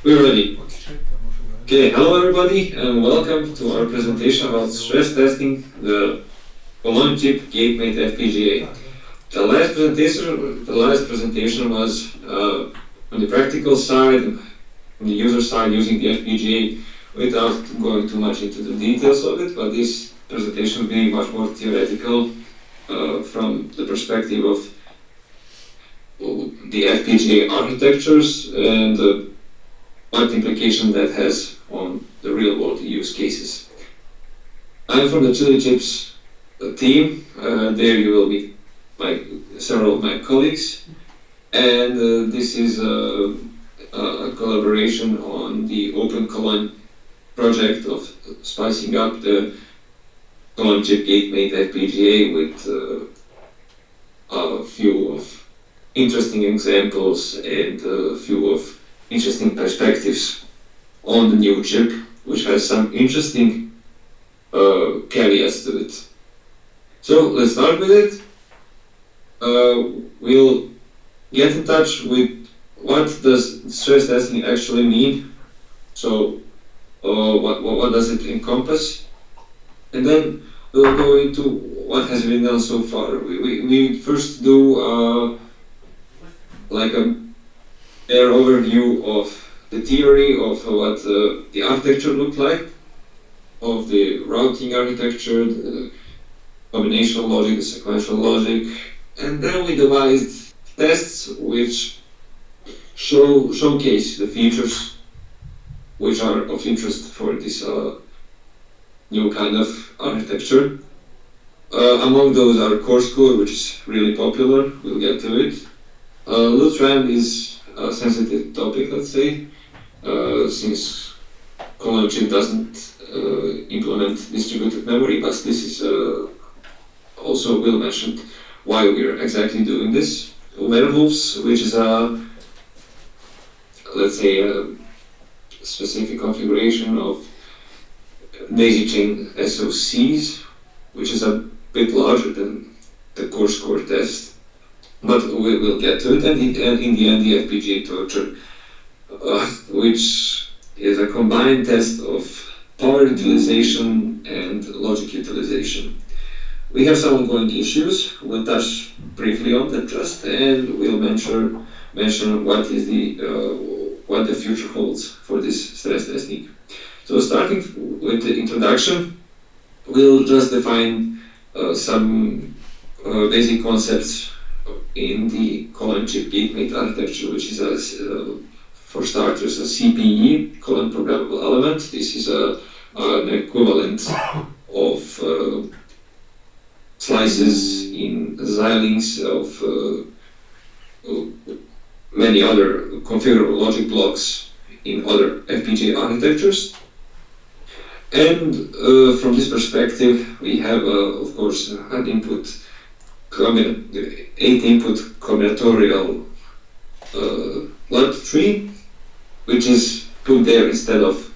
We're ready. Okay, hello everybody and welcome to our presentation about stress testing the OpenCologne chip gate-made FPGA. The last presentation was on the practical side, on the user side, using the FPGA without going too much into the details of it, but this presentation will be much more theoretical from the perspective of the FPGA architectures and what implication that has on the real-world use cases. I'm from the Chili Chips team. There you will meet several of my colleagues, and this is a collaboration on the OpenCologne project of spicing up the Cologne chip gate-made FPGA with a few of interesting examples and a few of interesting perspectives on the new chip, which has some interesting caveats to it. So let's start with it. We'll get in touch with what does stress testing actually mean. So what does it encompass? And then we'll go into what has been done so far. We first do like a fair overview of the theory of what the architecture looked like, of the routing architecture, the combinational logic, the sequential logic, and then we devised tests which showcase the features which are of interest for this new kind of architecture. Among those are coarse core, which is really popular, we'll get to it. LUTRAM is a sensitive topic, let's say, since Cologne chip doesn't implement distributed memory, but this is also Will mentioned why we're exactly doing this. Werewolves, which is let's say a specific configuration of daisy chain SOCs, which is a bit larger than the coarse core test. But we'll get to it, and in the end the FPGA torture, which is a combined test of power utilization and logic utilization. We have some ongoing issues. We'll touch briefly on them just, and we'll mention what is what the future holds for this stress testing. So starting with the introduction, we'll just define some basic concepts in the Cologne chip gate-made architecture, which is for starters a CPE, Cologne programmable element. This is an equivalent of slices in Xilinx of many other configurable logic blocks in other FPGA architectures. And from this perspective, we have, of course, an input 8-input combinatorial LUT tree, which is put there instead of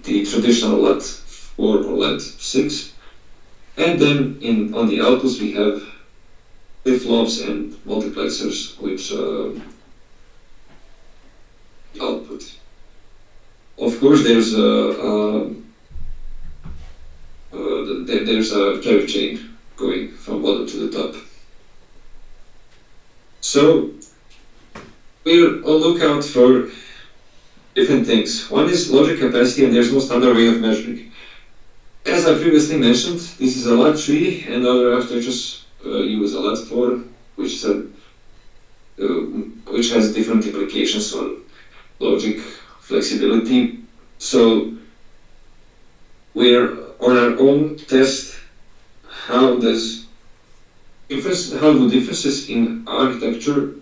the traditional LUT4 or LUT6. And then on the outputs we have flip-flops and multiplexers, which output. Of course, there's a carry chain going from bottom to the top. So we're on lookout for different things. One is logic capacity, and there's no standard way of measuring. As I previously mentioned, this is a LUT tree, and other architectures use a LUT4, which has different implications on logic flexibility. So we're on our own test. How do differences in architecture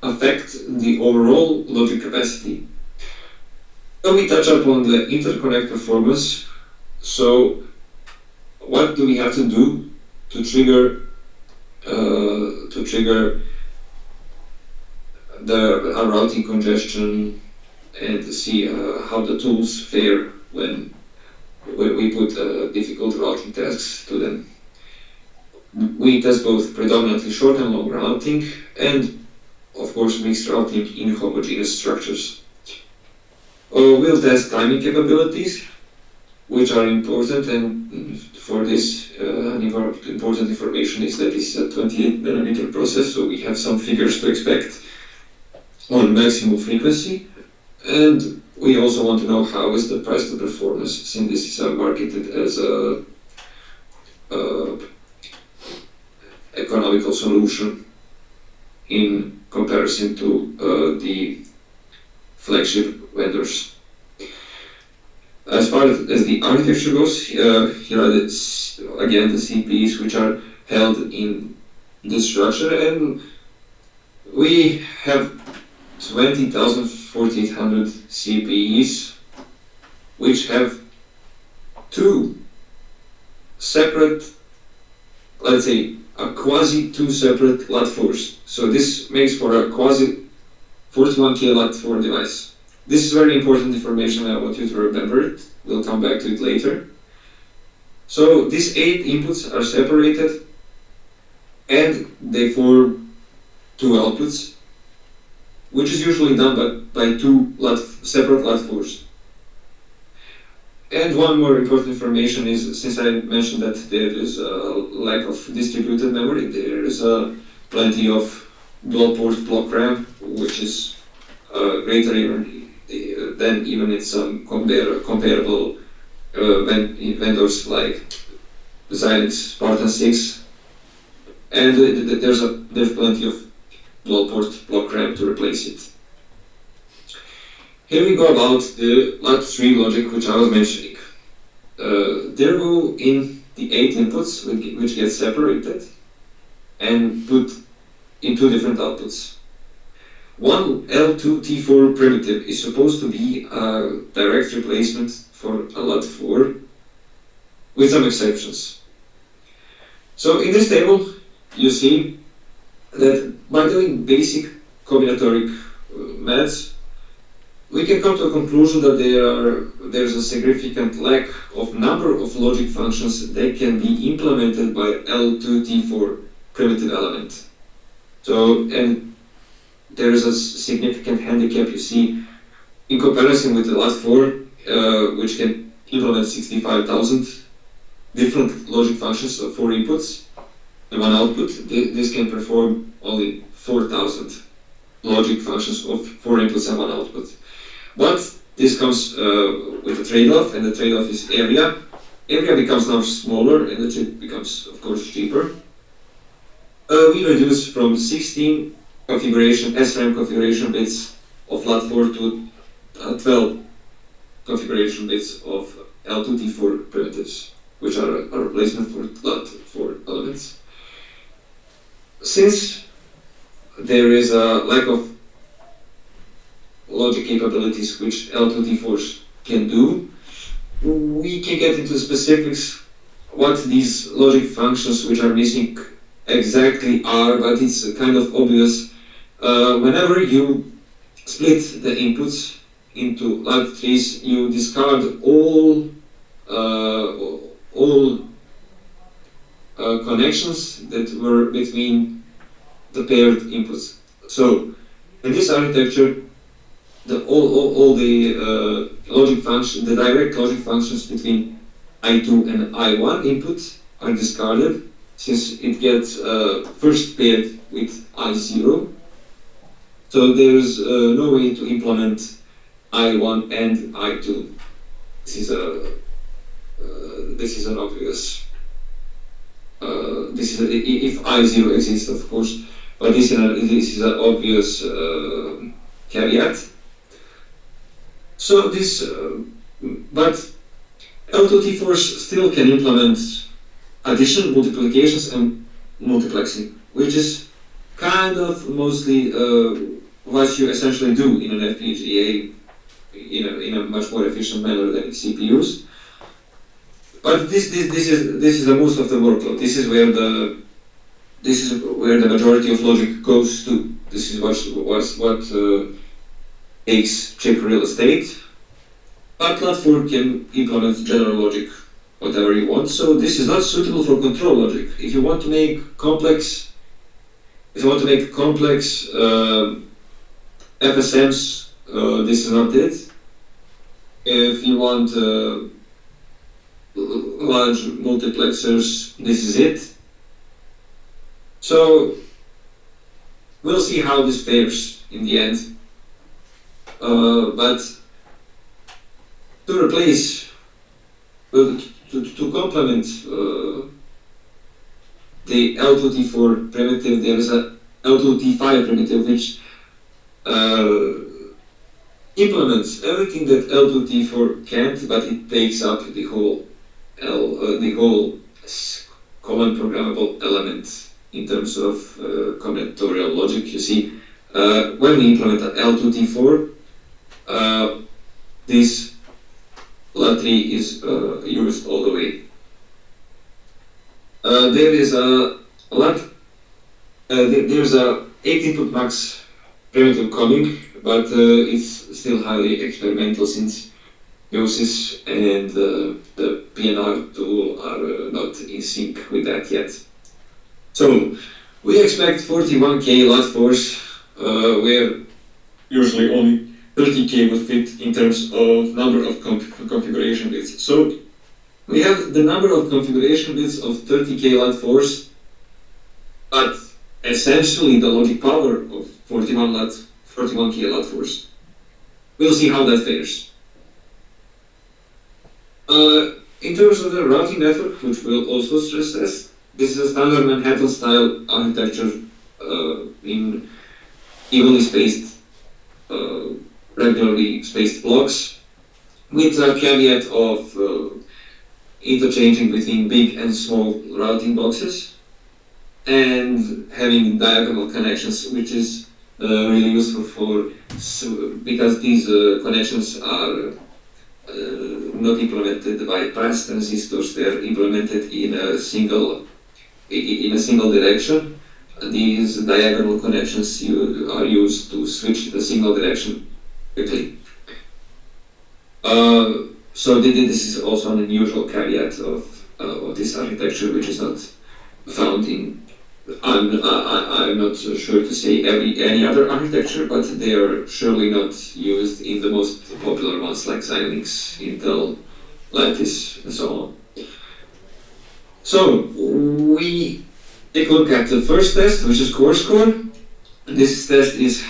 affect the overall logic capacity? Then we touch upon the interconnect performance. So what do we have to do to trigger the routing congestion, and to see how the tools fare when we put difficult routing tasks to them. We test both predominantly short and long routing, and of course mixed routing in homogeneous structures. We'll test timing capabilities, which are important, and for this, important information is that this is a 28nm process, so we have some figures to expect on maximum frequency, and we also want to know how is the price to performance, since this is marketed as a economical solution in comparison to the flagship vendors. As far as the architecture goes, here are again the CPEs which are held in this structure, and we have 20,4800 CPEs which have two separate, let's say, a quasi two separate LUT4s. So this makes for a quasi 41K LUT4 device. This is very important information. I want you to remember it. We'll come back to it later. So these 8 inputs are separated and they form 2 outputs, which is usually done by 2 separate LUT4s. And one more important information is, since I mentioned that there is a lack of distributed memory, there is plenty of dual port block RAM, which is greater than even in some comparable vendors like Xilinx Spartan 6, and there's plenty of dual port block RAM to replace it. Here we go about the LUT3 logic, which I was mentioning. There go in the 8 inputs, which get separated and put in 2 different outputs. One L2T4 primitive is supposed to be a direct replacement for a LUT4, with some exceptions. So in this table, you see that by doing basic combinatoric maths, we can come to a conclusion that there's a significant lack of number of logic functions that can be implemented by L2T4 primitive element. So, and there is a significant handicap, you see, in comparison with the LUT4, which can implement 65,000 different logic functions of 4 inputs and 1 output. This can perform only 4,000 logic functions of 4 inputs and 1 output. But this comes with a trade-off, and the trade-off is area. Area becomes now smaller, and the chip becomes, of course, cheaper. We reduce from 16 SRAM configuration bits of LUT4 to 12 configuration bits of L2T4 primitives, which are a replacement for LUT4 elements. Since there is a lack of logic capabilities which L2T4s can do, we can get into specifics what these logic functions which are missing exactly are, but it's kind of obvious. Whenever you split the inputs into LUT3s, you discard all connections that were between the paired inputs. So in this architecture, all the logic function, the direct logic functions between I2 and I1 inputs are discarded, since it gets first paired with I0. So there is no way to implement I1 and I2. This is an obvious. This is if I0 exists, of course, but this is an obvious caveat. So this, but L2T4s still can implement addition, multiplications, and multiplexing, which is kind of mostly what you essentially do in an FPGA in a much more efficient manner than in CPUs. But this is the most of the workload. This is where the majority of logic goes to. This is what takes chip real estate. But LUT4 can implement general logic, whatever you want. So this is not suitable for control logic. If you want to make complex FSMs, this is not it. If you want large multiplexers, this is it. So we'll see how this fares in the end. But to replace, to complement the L2T4 primitive, there is a L2T5 primitive which implements everything that L2T4 can't, but it takes up the whole common programmable element in terms of combinatorial logic. You see, when we implement L2T4, this lat3 is used all the way. There is a there's a 8-input max primitive coming, but it's still highly experimental since Gnosis and the PNR tool are not in sync with that yet. So we expect 41K lat force, where usually only 30K would fit in terms of number of configuration bits. So we have the number of configuration bits of 30K lat force, but essentially the logic power of 41K lat force. We'll see how that fares. In terms of the routing network, which we'll also stress test, this is a standard Manhattan style architecture in evenly spaced, regularly spaced blocks, with a caveat of interchanging between big and small routing boxes, and having diagonal connections, which is really useful because these connections are not implemented by pass transistors; they're implemented in a single direction. These diagonal connections are used to switch the signal direction quickly. So this is also an unusual caveat of this architecture, which is not found in. I'm not sure to say any other architecture, but they are surely not used in the most popular ones like Xilinx, Intel, Lattice, and so on. So we take a look at the first test, which is core score. This test is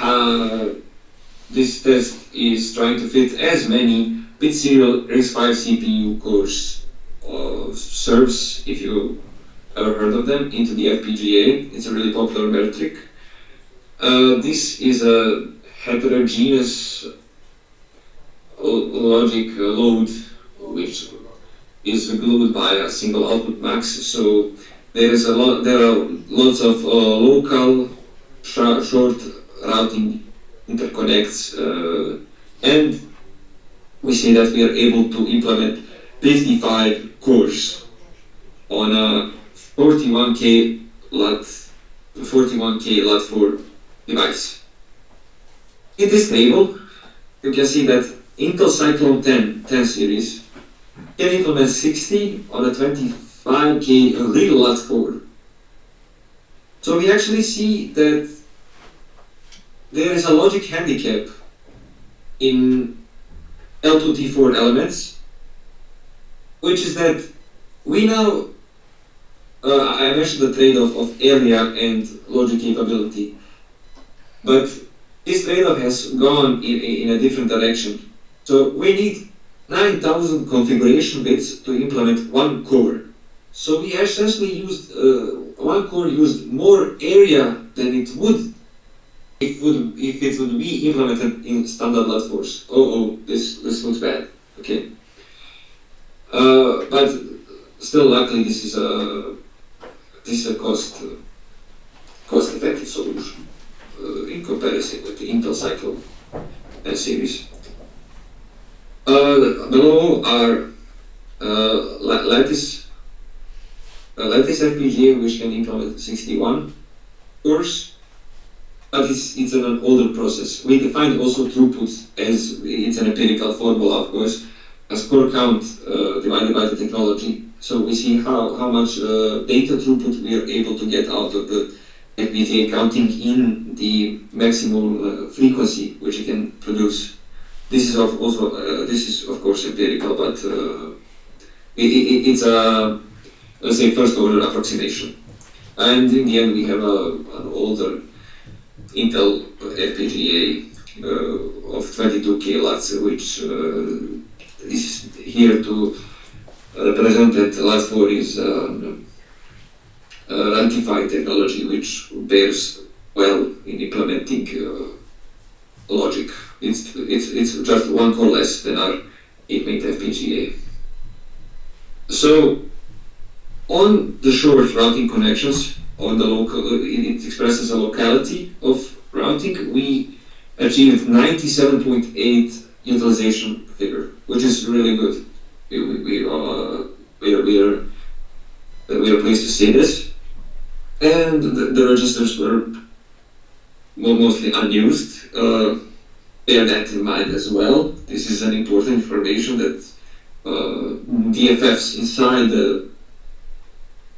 trying to fit as many bit serial RISC-V CPU cores serves, if you ever heard of them, into the FPGA. It's a really popular metric. This is a heterogeneous logic load which is glued by a single output max. So there are lots of local short routing interconnects, and we see that we are able to implement 55 cores on a 41K lat4 device. In this table, you can see that Intel Cyclone 10 series can implement 60 on a 25K real lat4. So we actually see that there is a logic handicap in L2T4 elements, which is that we now, I mentioned the trade-off of area and logic capability, but this trade-off has gone in a different direction. So we need 9,000 configuration bits to implement one core. So we essentially used, one core used more area than it would if it would be implemented in standard lat4s. This looks bad. Okay. But still, luckily, this is a cost-effective solution in comparison with the Intel Cyclone series. Below are Lattice FPGA, which can implement 61 cores, but it's an older process. We defined also throughput as it's an empirical formula, of course, as core count divided by the technology. So we see how much data throughput we are able to get out of the FPGA, counting in the maximum frequency which it can produce. This is of course empirical, but it's a, let's say, first order approximation. And in the end, we have an older Intel FPGA of 22 kilowatts, which is here to represent that last four is rectified technology, which bears well in implementing logic. It's just one core less than our 8-mate FPGA. So on the short routing connections, on the local, it expresses a locality of routing. We achieved 97.8 utilization figure, which is really good. We are pleased to see this. And the registers were mostly unused. Bear that in mind as well. This is an important information that DFFs inside the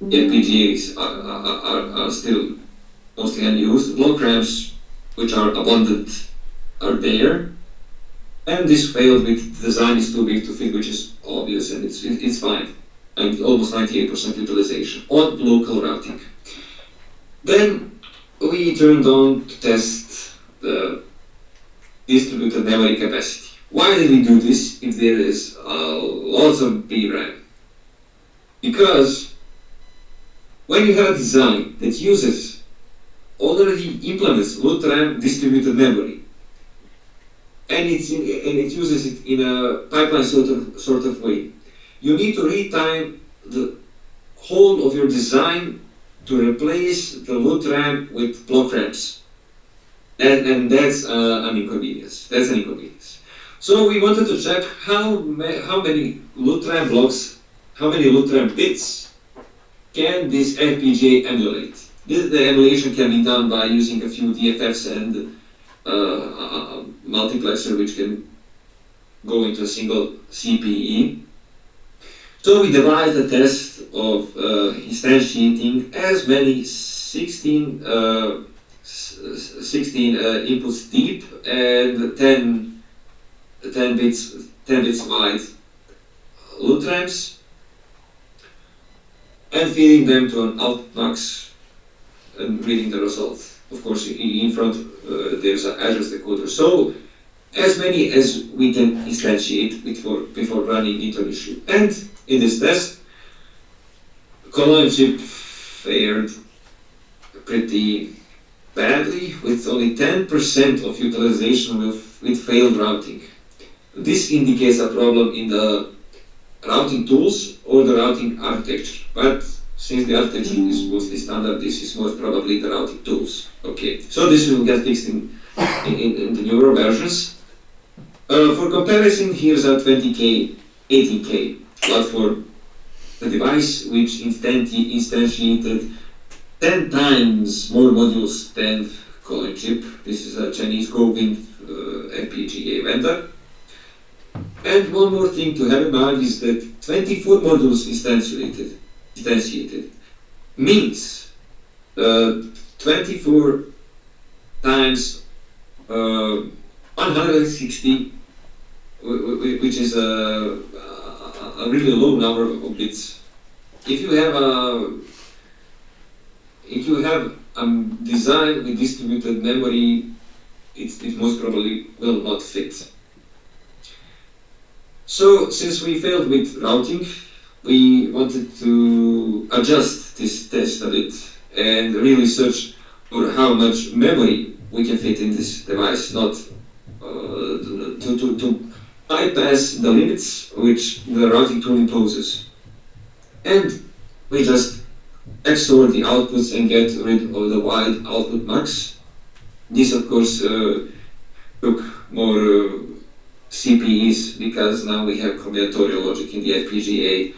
FPGAs are still mostly unused. Block ramps, which are abundant, are there. And this failed with design is too big to fit, which is obvious, and it's fine. And almost 98% utilization on local routing. Then we turned on to test the distributed memory capacity. Why did we do this if there is lots of VRAM? Because when you have a design that uses, already implements load RAM distributed memory, and it uses it in a pipeline sort of way, you need to retime the whole of your design to replace the load RAM with block RAMs. And that's an inconvenience. That's an inconvenience. So we wanted to check how many load RAM blocks, how many load RAM bits can this FPGA emulate. The emulation can be done by using a few DFFs and a multiplexer which can go into a single CPE. So we devised a test of instantiating as many 16 inputs deep and 10 bits wide load RAMs, and feeding them to an output max and reading the result. Of course, in front there's an address decoder. So as many as we can instantiate before running into an issue. And in this test, Cologne chip fared pretty badly with only 10% of utilization with failed routing. This indicates a problem in the routing tools or the routing architecture. But since the architecture is mostly standard, this is most probably the routing tools. Okay, so this will get fixed in the newer versions. For comparison, here's a 20K, 18K platform, the device which instantiated 10 times more modules than Cologne chip. This is a Chinese Gobin FPGA vendor. And one more thing to have in mind is that 24 modules instantiated means 24 times 160, which is a really low number of bits. If you have a design with distributed memory, it most probably will not fit. So since we failed with routing, we wanted to adjust this test a bit and really search for how much memory we can fit in this device, not to bypass the limits which the routing tool imposes. And we just XOR the outputs and get rid of the wide output max. This of course took more CPEs because now we have combinatorial logic in the FPGA.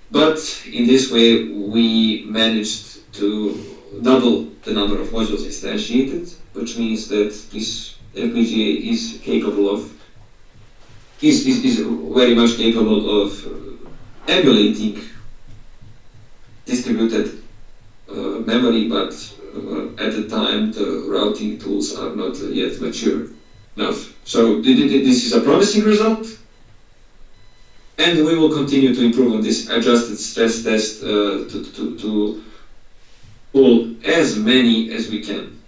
But in this way we managed to double the number of modules instantiated, which means that this FPGA is capable of is very much capable of emulating distributed memory, but at the time the routing tools are not yet mature. enough. So this is a promising result, and we will continue to improve on this adjusted stress test to pull as many as we can.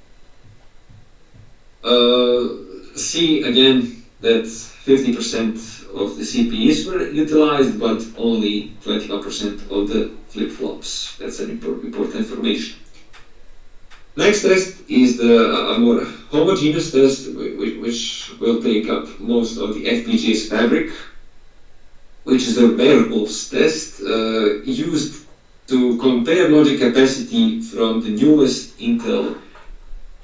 See again that 50% of the CPEs were utilized, but only 21% of the flip-flops. That's an important information. Next test is a more homogeneous test, which will take up most of the FPGA's fabric, which is a variables test used to compare logic capacity from the newest Intel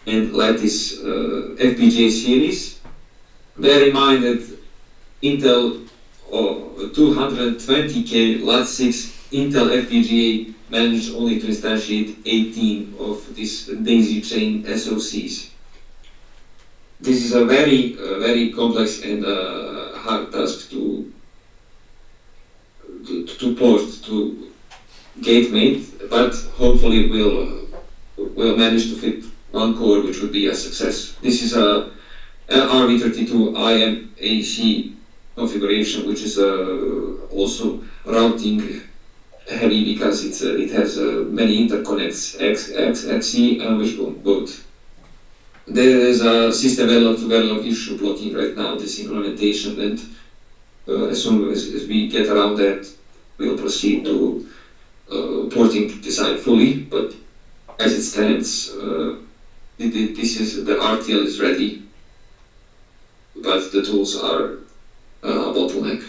and Lattice FPGA series. Bear in mind that Intel 220K Lat6 Intel FPGA managed only to instantiate 18 of these daisy chain SoCs. This is a very complex and hard task to port to GateMate, but hopefully we'll manage to fit one core, which would be a success. This is a RV32 IMAC configuration, which is also routing heavy because it has many interconnects, XC and wishbone both. There is a system verilog to verilog issue blocking right now this implementation, and as soon as we get around that, we'll proceed to porting design fully. But as it stands, this is the RTL is ready, but the tools are a bottleneck.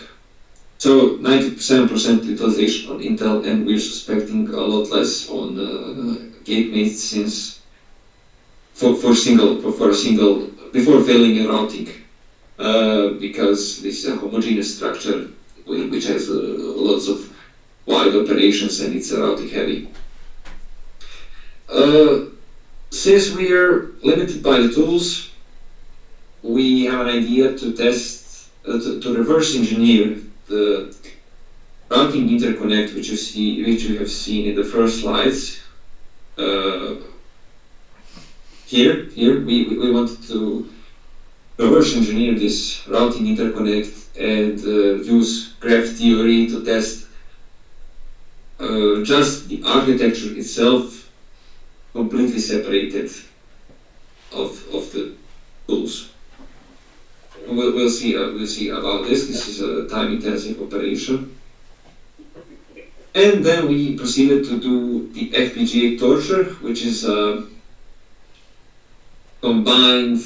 So 97% utilization on Intel, and we're suspecting a lot less on GateMate, since for a single before failing in routing, because this is a homogeneous structure which has lots of wide operations, and it's routing heavy. Since we are limited by the tools, we have an idea to test, to reverse engineer the routing interconnect, which you have seen in the first slides. Here we wanted to reverse engineer this routing interconnect and use graph theory to test just the architecture itself, completely separated of the tools. We'll see about this. This is a time-intensive operation. And then we proceeded to do the FPGA torture, which is a combined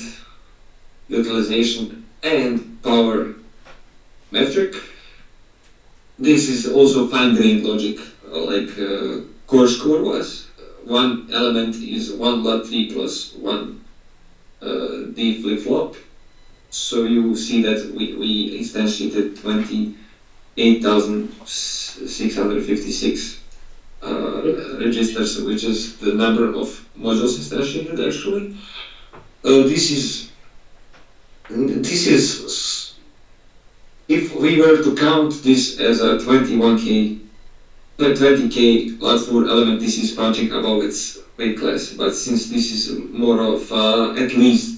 utilization and power metric. This is also fine-grained logic, like core score was. One element is 1 Lat3 plus 1 D flip-flop. So you see that we instantiated 28,656 registers, which is the number of modules instantiated actually. This is, if we were to count this as a 20K Lat4 element, this is punching above its weight class. But since this is more of at least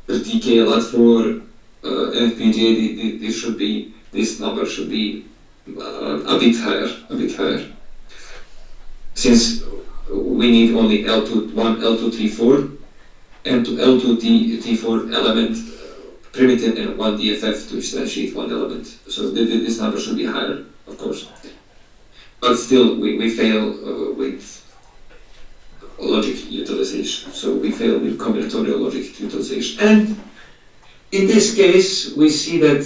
30K Lat4 FPGA, this number should be a bit higher. Since we need only one L234 and L2T4 element primitive and one DFF to instantiate one element. So this number should be higher, of course. But still, we fail with logic utilization. So we fail with combinatorial logic utilization. And in this case, we see that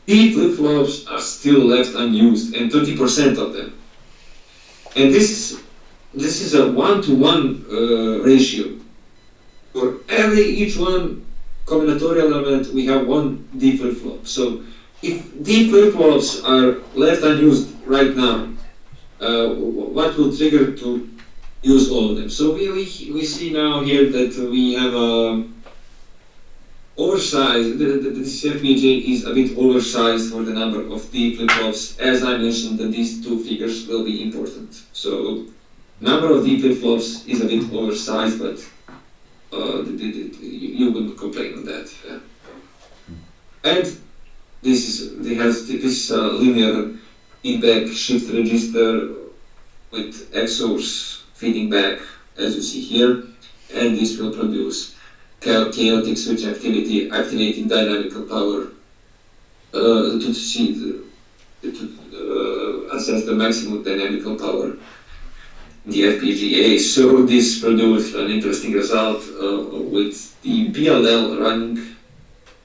D flip-flops are still left unused, and 30% of them. And this is a 1-to-1 ratio. For each one combinatorial element, we have one D flip-flop. So if D flip-flops are left unused right now, what will trigger to use all of them? So we see now here that we have oversized, this FPGA is a bit oversized for the number of D flip-flops. As I mentioned, that these two figures will be important. So number of D flip-flops is a bit oversized, but you wouldn't complain on that. Yeah. And this is a linear feedback shift register with XORs feeding back, as you see here, and this will produce chaotic switch activity, activating dynamical power to assess the maximum dynamical power in the FPGA. So this produced an interesting result with the PLL running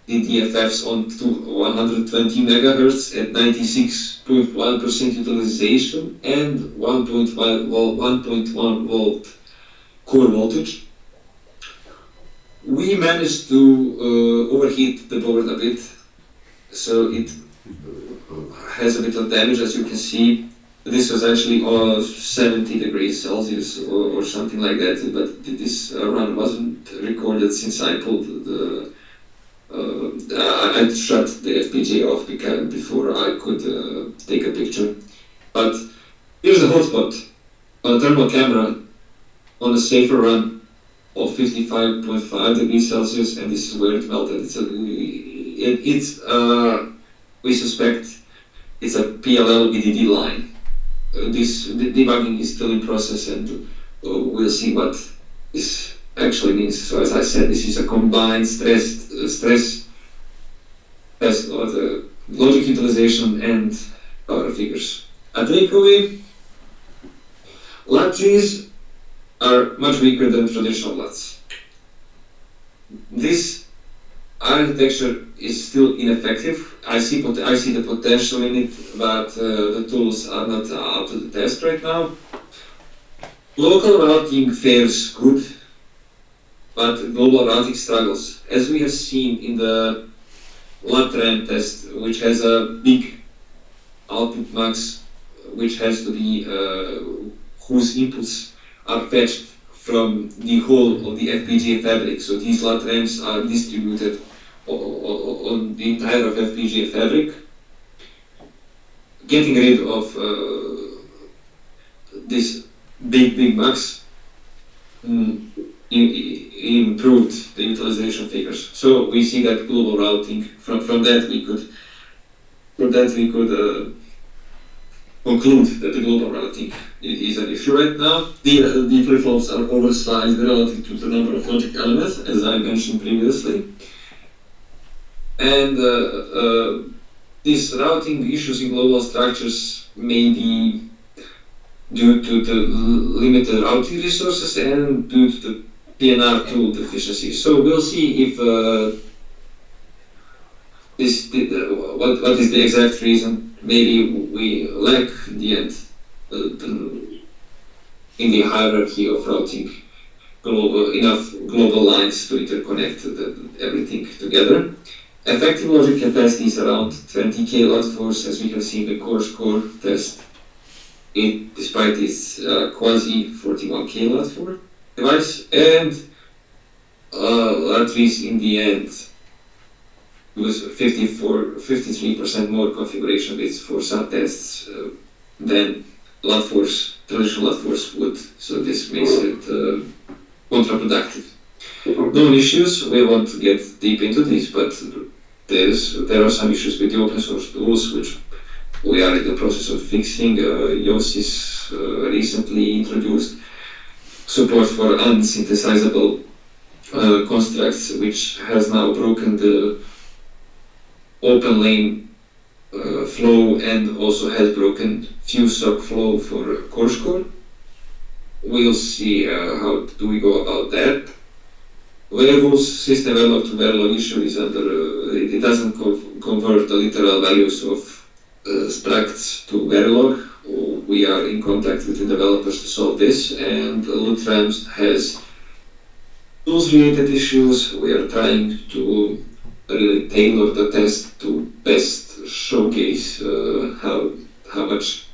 the DFFs on 120 megahertz at 96.1% utilization and 1.1 volt core voltage. We managed to overheat the board a bit, so it has a bit of damage, as you can see. This was actually 70 degrees Celsius or something like that, but this run wasn't recorded since I pulled I shut the FPGA off before I could take a picture. But here's a hotspot on a thermal camera on a safer run of 55.5 degrees Celsius, and this is where it melted. We suspect it's a PLL VDD line. This debugging is still in process, and we'll see what this actually means. So as I said, this is a combined stress test of the logic utilization and power figures. A takeaway: latches are much weaker than traditional LUTs. This architecture is still ineffective. I see the potential in it, but the tools are not up to the test right now. Local routing fares good, but global routing struggles, as we have seen in the LUT-RAM test, which has a big output max, which has to be whose inputs are fetched from the whole of the FPGA fabric. So these LUT-RAMs are distributed on the entire of FPGA fabric. Getting rid of this big max improved the utilization figures. So we see that global routing, from that we could conclude that the global routing is an issue right now. The flip-flops are oversized relative to the number of logic elements, as I mentioned previously. And these routing issues in global structures may be due to the limited routing resources and due to the PNR tool deficiency. So we'll see if what is the exact reason. Maybe we lack in the end in the hierarchy of routing enough global lines to interconnect everything together. Effective logic capacity is around 20k LUT-force, as we have seen the core score test. Despite its quasi 41k LUT-force device, and at least in the end, it was 53% more configuration bits for some tests than traditional LUT-force would. So this makes it counterproductive. Known issues, we won't get deep into this, but there are some issues with the open source tools which we are in the process of fixing. Yosis recently introduced support for unsynthesizable constructs, which has now broken the open lane flow and also has broken fuse sock flow for core score. We'll see how do we go about that. Variables system Verilog to Verilog issue is it doesn't convert the literal values of structs to Verilog. We are in contact with the developers to solve this, and LUT-RAMs has tools-related issues. We are trying to really tailor the test to best showcase how much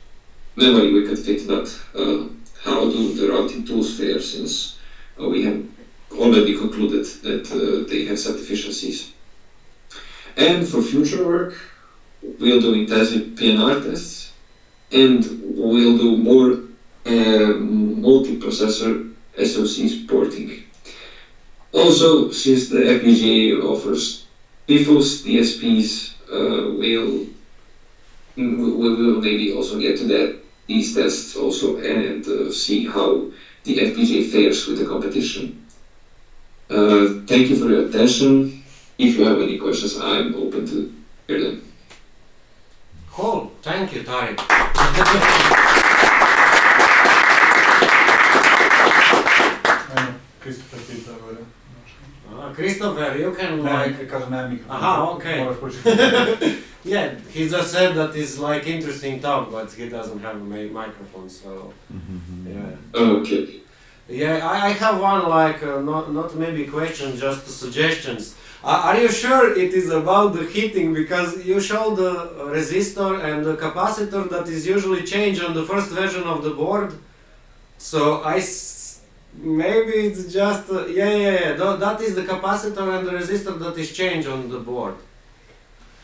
memory we could fit, not how do the routing tools fare, since we have already concluded that they have some deficiencies. And for future work, we'll do intensive PNR tests, and we'll do more multiprocessor SoCs porting. Also, since the FPGA offers FIFO's DSPs will maybe also get to these tests also and see how the FPGA fares with the competition. Thank you for your attention. If you have any questions, I'm open to hear them. Cool. Thank you, Tarik. Christopher, you can Aha, okay. Yeah, he just said that it's like interesting talk, but he doesn't have a microphone, so yeah. Okay. Yeah, I have one not maybe question, just suggestions. Are you sure it is about the heating? Because you show the resistor and the capacitor that is usually changed on the first version of the board. So maybe it's just that is the capacitor and the resistor that is changed on the board.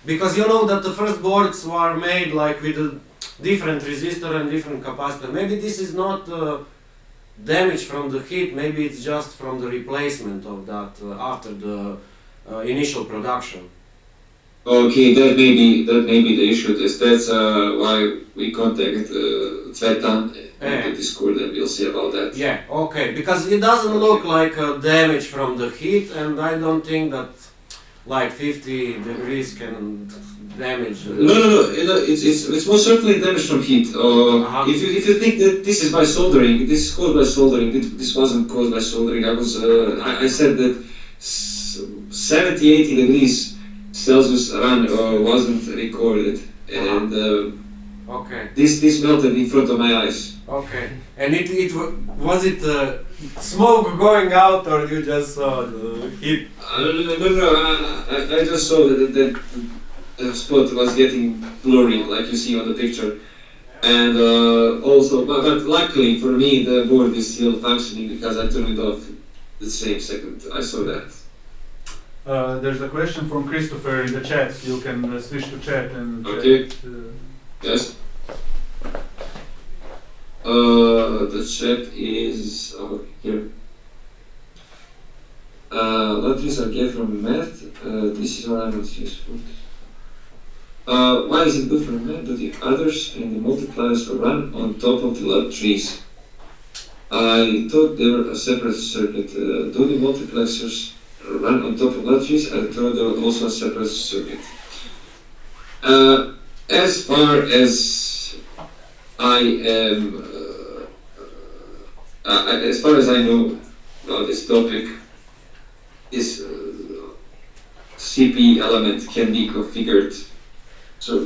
Because you know that the first boards were made like with a different resistor and different capacitor. Maybe this is not damage from the heat. Maybe it's just from the replacement of that after the initial production. Okay, that may be the issue. That's why we contact Cvetan and the Discord, and we'll see about that. Yeah, okay, because it doesn't look like damage from the heat, and I don't think that like 50 degrees can damage. No. It's most certainly damage from heat. If you think that this is by soldering, this is caused by soldering. This wasn't caused by soldering. I said that 70-80 degrees Celsius run wasn't recorded, and okay. This melted in front of my eyes. Okay, and was it smoke going out, or you just saw the heat? No. I just saw that the spot was getting blurry, like you see on the picture, and also, but luckily for me, the board is still functioning because I turned it off the same second I saw that. There's a question from Christopher in the chat. You can switch to chat and okay. Yes. The chat is over here. Lotteries are get from math. This is what I'm not useful. Why is it good for math? Do the others and the multipliers run on top of the lotteries? I thought they were a separate circuit. Do the multiplexers run on top of lotteries? I thought they were also a separate circuit. As far as I am, as far as I know about this topic, this CP element can be configured. So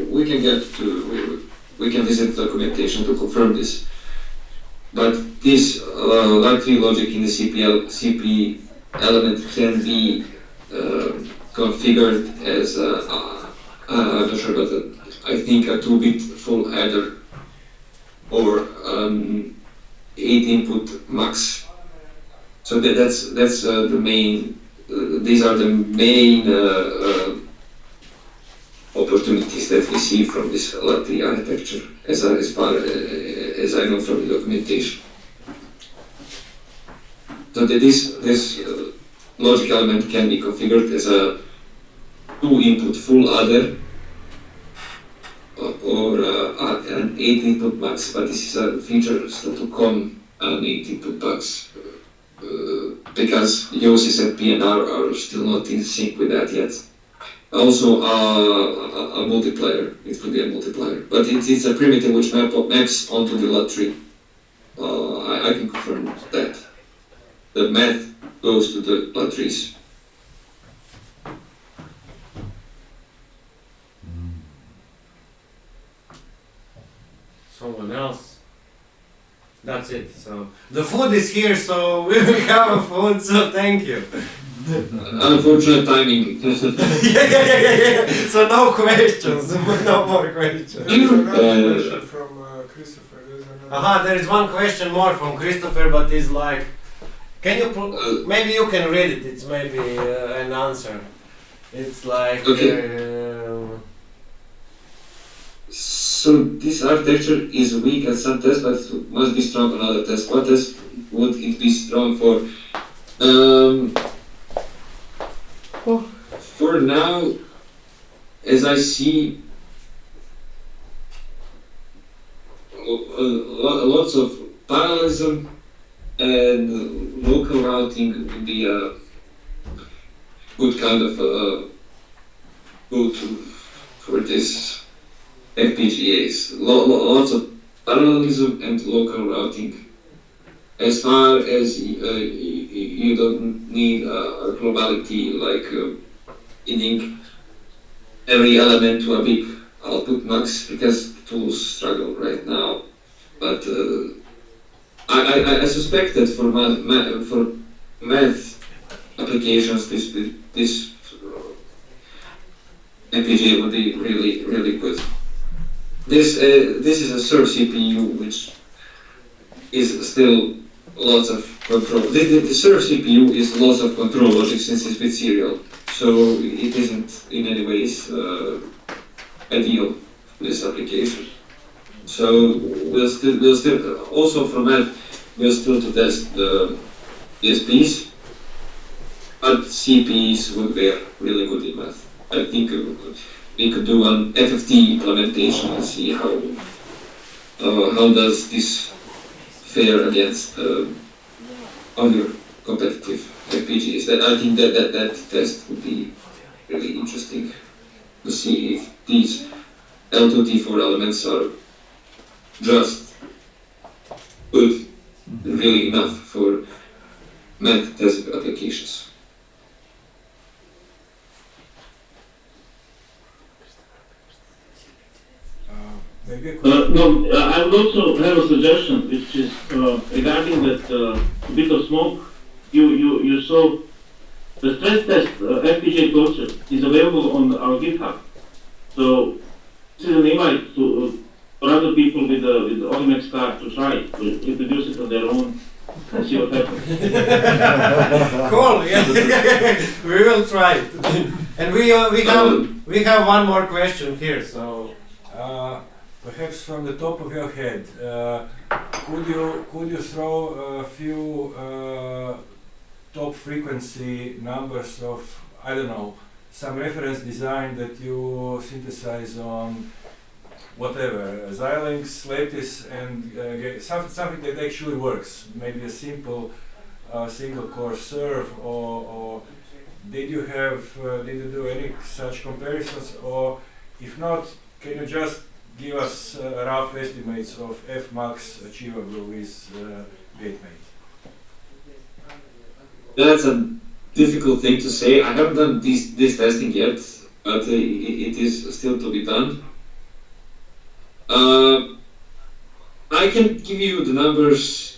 we can visit documentation to confirm this. But this lottery logic in the CP element can be configured as I'm not sure, but I think a 2-bit full adder or 8-input max. So that's the main. These are the main opportunities that we see from this lottery architecture, as far as I know from the documentation. So that this logic element can be configured as a 2-input full adder or an 8-input max, but this is a feature still to come, an 8-input max, because Yosis and PNR are still not in sync with that yet. Also a multiplier, it could be a multiplier, but it's a primitive which maps onto the lottery. I can confirm that. The math goes to the lotteries. Someone else? That's it. So the food is here, so we will have a food. So thank you. Unfortunate timing. yeah. So no questions. No more questions. There's another question from Christopher. There is one question more from Christopher, but it's like, can you maybe you can read it. It's maybe an answer. It's like. Okay. So this architecture is weak at some tests, but it must be strong on other tests. What test would it be strong for? For for now, as I see, lots of parallelism and local routing would be a good kind of go-to for this FPGAs. Lots of parallelism and local routing. As far as you don't need a globality like needing every element to a big output max, because tools struggle right now. But I suspect that for math applications, this FPGA would be really good. This is a serve CPU, which is still lots of control. The serve CPU is lots of control logic since it's bit serial, so it isn't in any ways ideal for this application. So we'll still also from that we'll still to test the DSPs, but CPs would be really good in math. I think we could do an FFT implementation and see how does this fare against other competitive FPGAs. I think that test would be really interesting to see if these L2T4 elements are just good, really enough for math test applications. I would also have a suggestion, which is regarding that bit of smoke. You saw the stress test FPGA torture is available on our GitHub. So this is an invite to for other people with the Olimex card to try it, to introduce it on their own and see what happens. Cool. Yeah. We will try it. And we have one more question here. So. Perhaps from the top of your head, could you throw a few top frequency numbers of, I don't know, some reference design that you synthesize on whatever, Xilinx, Lattice, and something that actually works, maybe a simple single core serve, or did you do any such comparisons, or if not, can you just give us rough estimates of Fmax achievable with GateMate? That's a difficult thing to say. I haven't done this testing yet, but it is still to be done. I can give you the numbers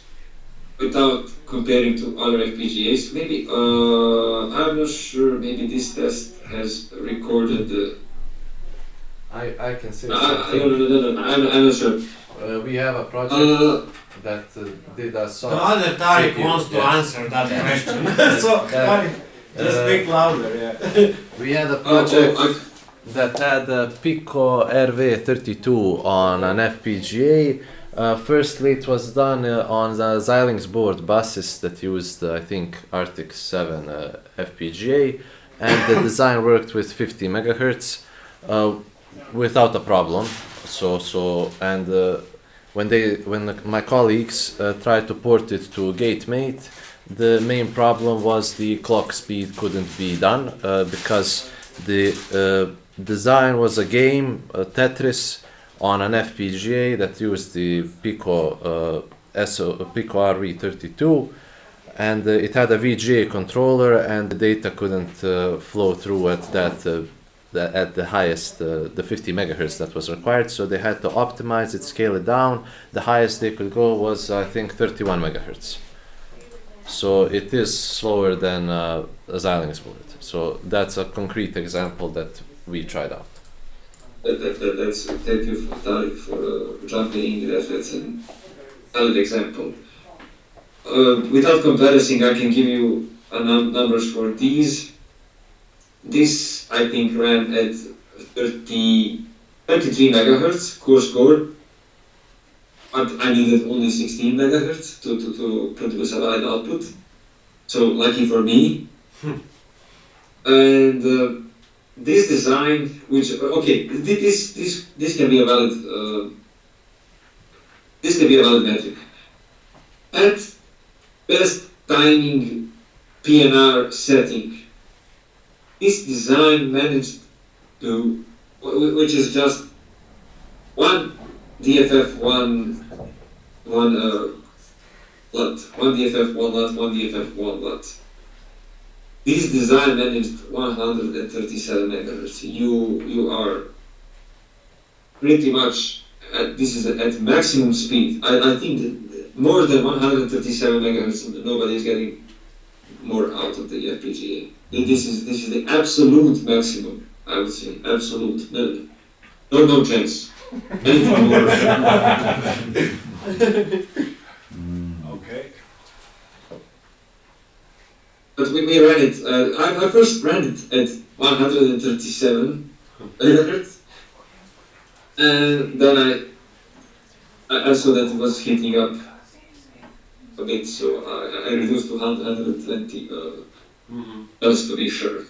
without comparing to other FPGAs. Maybe I'm not sure. Maybe this test has recorded the. I can say No, something. I'm not sure. We have a project that did a The soft other Tarik CPU, wants to yeah. answer that Yeah. question. That- So, Tarik, just speak louder, yeah. We had a project that had a Pico RV32 on an FPGA. Firstly, it was done on the Xilinx board buses that used, I think, Arctic 7 FPGA, and the design worked with 50 megahertz without a problem. When my colleagues tried to port it to GateMate, the main problem was the clock speed couldn't be done because the design was a game, Tetris, on an FPGA that used the Pico RV32, and it had a VGA controller, and the data couldn't flow through at the highest, the 50 megahertz that was required, so they had to optimize it, scale it down. The highest they could go was, I think, 31 megahertz. So it is slower than a Xilinx board. So that's a concrete example that we tried out. Thank you, Tarik, for jumping in. That's a valid example. Without comparison, I can give you numbers for these. This, I think, ran at 23 megahertz core score, but I needed only 16 megahertz to produce a valid output. So lucky for me. And this design, which okay, this can be a valid metric. At best timing PNR setting, this design managed to, which is just one DFF one LUT, one DFF one LUT, one DFF one LUT. This design managed 137 megahertz. You are pretty much this is at maximum speed. I think that more than 137 megahertz, nobody is getting more out of the FPGA. This is the absolute maximum. I would say absolute. No chance. Anything more. Okay. But we ran it. I first ran it at 137 megahertz, and then I saw that it was heating up a bit, so I reduced to 120 just to be sure.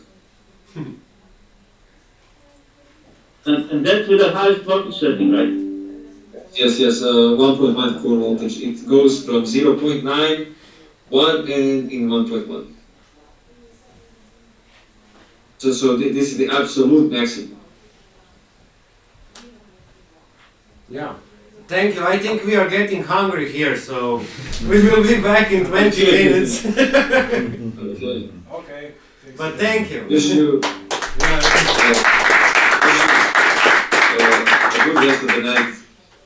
And that's with the highest voltage setting, right? Yes, 1.1 core voltage. It goes from 0.9, 1, and in 1.1. So this is the absolute maximum. Yeah. Thank you. I think we are getting hungry here, so we will be back in 20 minutes. Okay. Okay. But thank you. Wish you Yeah. a good rest of the night.